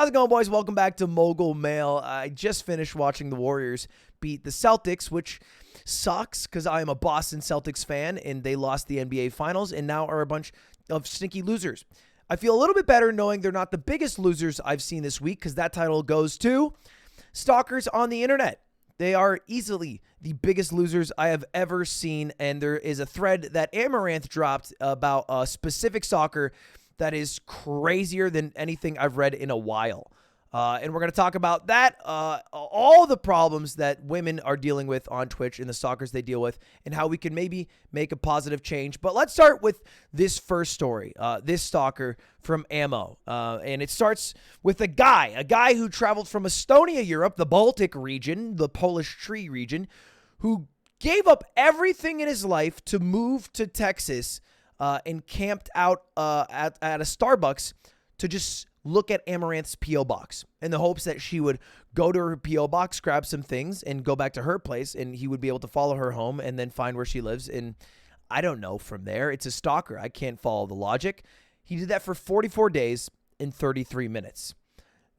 How's it going, boys? Welcome back to Mogul Mail. I just finished watching the Warriors beat the Celtics, which sucks because I am a Boston Celtics fan, and they lost the NBA Finals and now are a bunch of sneaky losers. I feel a little bit better knowing they're not the biggest losers I've seen this week because that title goes to stalkers on the internet. They are easily the biggest losers I have ever seen, and there is a thread that Amouranth dropped about a specific stalker that is crazier than anything I've read in a while. And we're going to talk about that, all the problems that women are dealing with on Twitch and the stalkers they deal with, and how we can maybe make a positive change. But let's start with this first story, this stalker from Ammo. And it starts with a guy who traveled from Estonia, Europe, the Baltic region, the Polish tree region, who gave up everything in his life to move to Texas and camped out at a Starbucks to just look at Amouranth's P.O. box in the hopes that she would go to her P.O. box, grab some things, and go back to her place, and he would be able to follow her home and then find where she lives. And I don't know from there. It's a stalker. I can't follow the logic. He did that for 44 days in 33 minutes.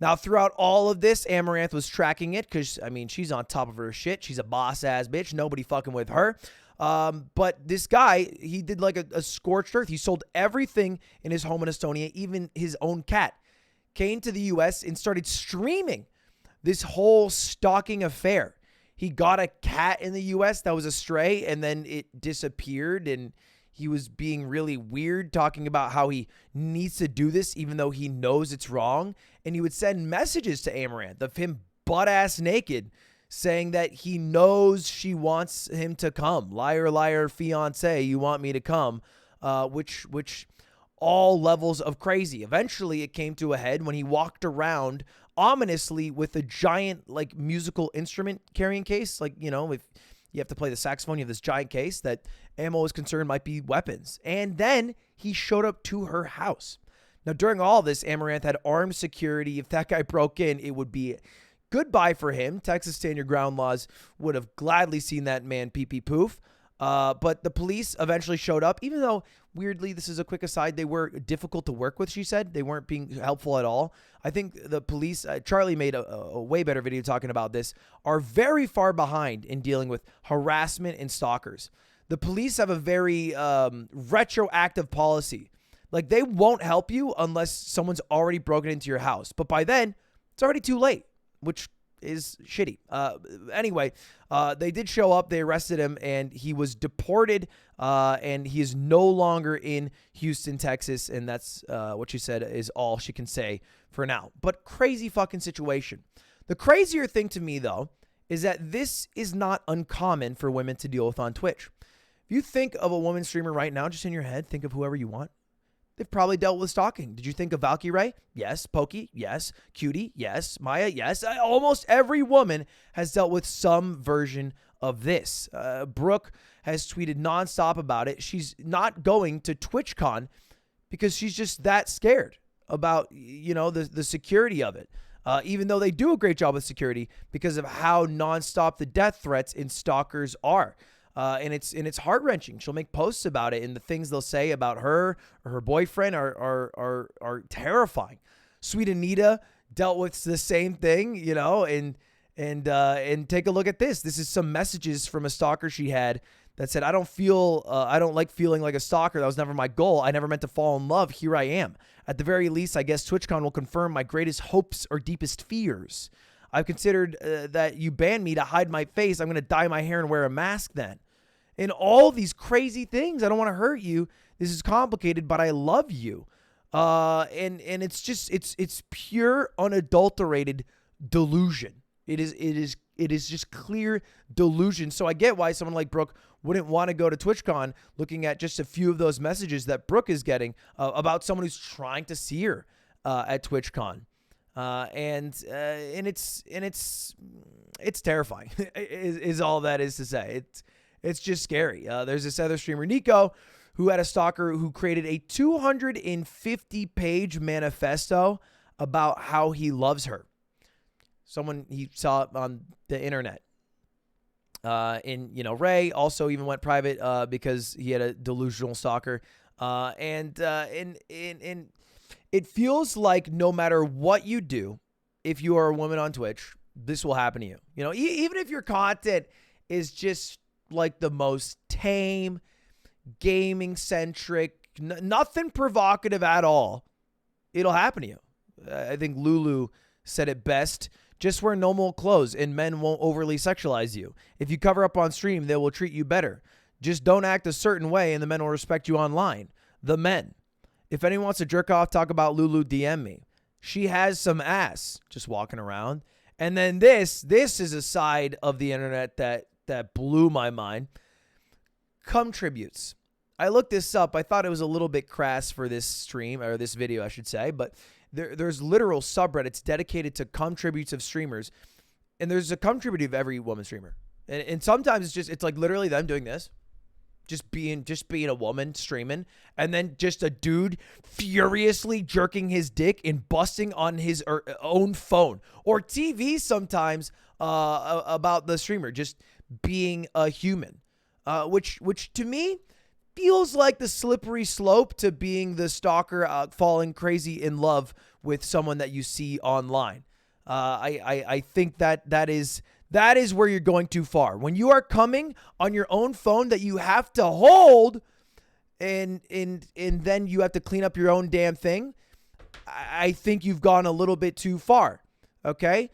Now, throughout all of this, Amouranth was tracking it because, I mean, she's on top of her shit. She's a boss-ass bitch. Nobody fucking with her. But this guy, he did like a scorched earth. He sold everything in his home in Estonia, even his own cat. Came to the U.S. and started streaming this whole stalking affair. He got a cat in the U.S. that was a stray, and then it disappeared, and he was being really weird, talking about how he needs to do this even though he knows it's wrong. And he would send messages to Amouranth of him butt-ass naked, saying that he knows she wants him to come. Liar, liar, fiance, you want me to come, which all levels of crazy. Eventually, it came to a head when he walked around ominously with a giant, like, musical instrument carrying case. Like, you know, if you have to play the saxophone, you have this giant case that Ammo was concerned might be weapons. And then he showed up to her house. Now, during all this, Amouranth had armed security. If that guy broke in, it would be goodbye for him. Texas Stand Your Ground laws would have gladly seen that man pee-pee poof. But the police eventually showed up, even though, weirdly, this is a quick aside, they were difficult to work with, she said. They weren't being helpful at all. I think the police, Charlie made a way better video talking about this, are very far behind in dealing with harassment and stalkers. The police have a very retroactive policy. Like, they won't help you unless someone's already broken into your house. But by then, it's already too late, which is shitty. Anyway, they did show up. They arrested him, and he was deported, and he is no longer in Houston, Texas, and that's what she said is all she can say for now. But crazy fucking situation. The crazier thing to me, though, is that this is not uncommon for women to deal with on Twitch. If you think of a woman streamer right now, just in your head, think of whoever you want. They've probably dealt with stalking. Did you think of Valkyrie? Yes. Pokey? Yes. Cutie? Yes. Maya? Yes. Almost every woman has dealt with some version of this. Brooke has tweeted nonstop about it. She's not going to TwitchCon because she's just that scared about, you know, the security of it. Even though they do a great job with security because of how nonstop the death threats and stalkers are. And it's heart-wrenching. She'll make posts about it, and the things they'll say about her or her boyfriend are terrifying. Sweet Anita dealt with the same thing, you know, and take a look at this. This is some messages from a stalker she had that said, I don't like feeling like a stalker. That was never my goal. I never meant to fall in love. Here I am. At the very least, I guess TwitchCon will confirm my greatest hopes or deepest fears. I've considered that you banned me to hide my face. I'm going to dye my hair and wear a mask then. And all these crazy things. I don't want to hurt you. This is complicated, but I love you. And it's just, it's pure unadulterated delusion. It is just clear delusion. So I get why someone like Brooke wouldn't want to go to TwitchCon looking at just a few of those messages that Brooke is getting about someone who's trying to see her at TwitchCon. And it's terrifying is all that is to say. It's just scary. There's this other streamer, Nico, who had a stalker who created a 250-page manifesto about how he loves her. Someone he saw on the internet. And, you know, Ray also even went private because he had a delusional stalker. And It feels like no matter what you do, if you are a woman on Twitch, this will happen to you. You know, even if your content is just like the most tame, gaming centric, nothing provocative at all, it'll happen to you. I think Lulu said it best. Just wear normal clothes and men won't overly sexualize you. If you cover up on stream, they will treat you better. Just don't act a certain way and the men will respect you online. The men. If anyone wants to jerk off, talk about Lulu, DM me. She has some ass just walking around. And then this is a side of the internet that blew my mind. Cum tributes. I looked this up. I thought it was a little bit crass for this stream, or this video, I should say, but there's literal subreddits dedicated to cum tributes of streamers, and there's a cum tribute of every woman streamer, and sometimes it's like literally them doing this, just being a woman streaming, and then just a dude furiously jerking his dick and busting on his own phone or TV sometimes about the streamer just being a human, which to me feels like the slippery slope to being the stalker, falling crazy in love with someone that you see online. I think that is where you're going too far. When you are coming on your own phone that you have to hold, and then you have to clean up your own damn thing, I think you've gone a little bit too far. Okay?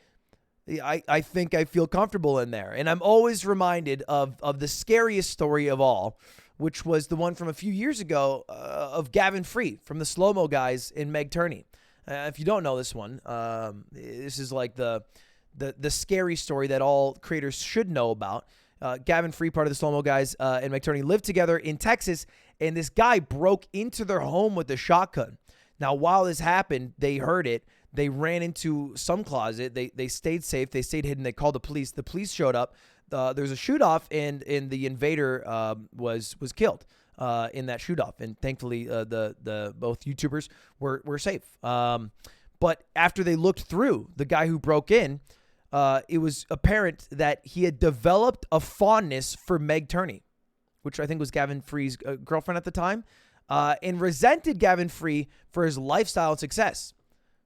I think I feel comfortable in there. And I'm always reminded of the scariest story of all, which was the one from a few years ago of Gavin Free from the Slow-Mo guys in Meg Turney. If you don't know this one, this is like the scary story that all creators should know about. Gavin Free, part of the Slow-Mo guys and Meg Turney, lived together in Texas, and this guy broke into their home with a shotgun. Now, while this happened, they heard it. They ran into some closet. They stayed safe. They stayed hidden. They called the police. The police showed up. There's a shoot-off, and the invader was killed in that shoot-off. And thankfully, the both YouTubers were safe. But after they looked through the guy who broke in, it was apparent that he had developed a fondness for Meg Turney, which I think was Gavin Free's girlfriend at the time, and resented Gavin Free for his lifestyle and success.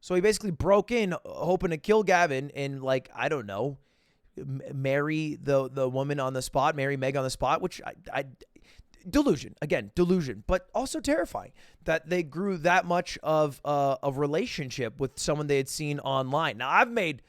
So he basically broke in hoping to kill Gavin and, like, I don't know, marry the woman on the spot, marry Meg on the spot, which I delusion, but also terrifying that they grew that much of a relationship with someone they had seen online. Now, I've made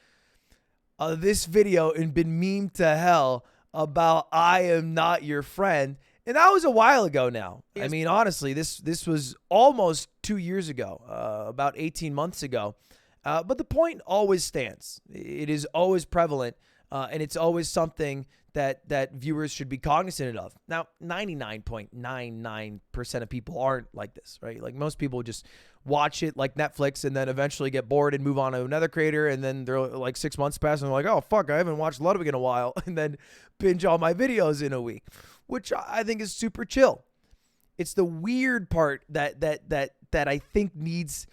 this video and been memed to hell about I am not your friend, and that was a while ago now. I mean, honestly, this was almost 2 years ago, about 18 months ago, but the point always stands. It is always prevalent. And it's always something that viewers should be cognizant of. Now, 99.99% of people aren't like this, right? Like, most people just watch it like Netflix and then eventually get bored and move on to another creator. And then they're like 6 months pass and they're like, oh, fuck, I haven't watched Ludwig in a while. And then binge all my videos in a week, which I think is super chill. It's the weird part that I think needs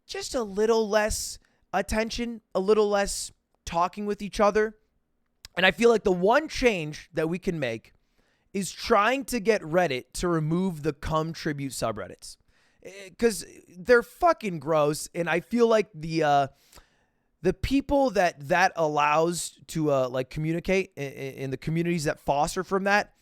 just a little less attention, a little less talking with each other. And I feel like the one change that we can make is trying to get Reddit to remove the cum tribute subreddits, because they're fucking gross. And I feel like the people that allows to like communicate in the communities that foster from that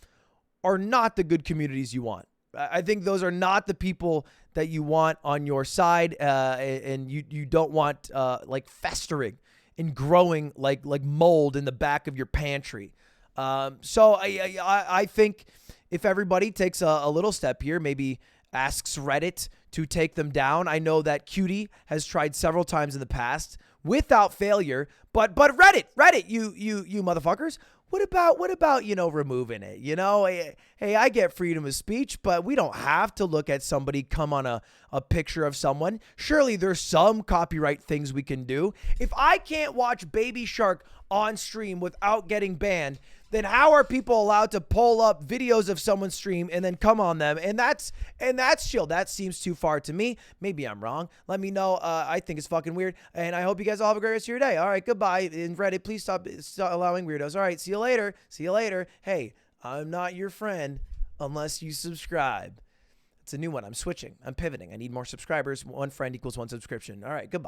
are not the good communities you want. I think those are not the people that you want on your side, and you don't want like festering and growing like mold in the back of your pantry. So I think if everybody takes a little step here, maybe asks Reddit to take them down. I know that Cutie has tried several times in the past without failure, but Reddit, you motherfuckers, what about, you know, removing it? You know, hey, I get freedom of speech, but we don't have to look at somebody come on a picture of someone. Surely there's some copyright things we can do. If I can't watch Baby Shark on stream without getting banned, then how are people allowed to pull up videos of someone's stream and then come on them? And that's chill. That seems too far to me. Maybe I'm wrong. Let me know. I think it's fucking weird. And I hope you guys all have a great rest of your day. All right, goodbye. And Reddit, please stop allowing weirdos. All right, see you later. Hey, I'm not your friend unless you subscribe. It's a new one. I'm switching. I'm pivoting. I need more subscribers. One friend equals one subscription. All right, goodbye.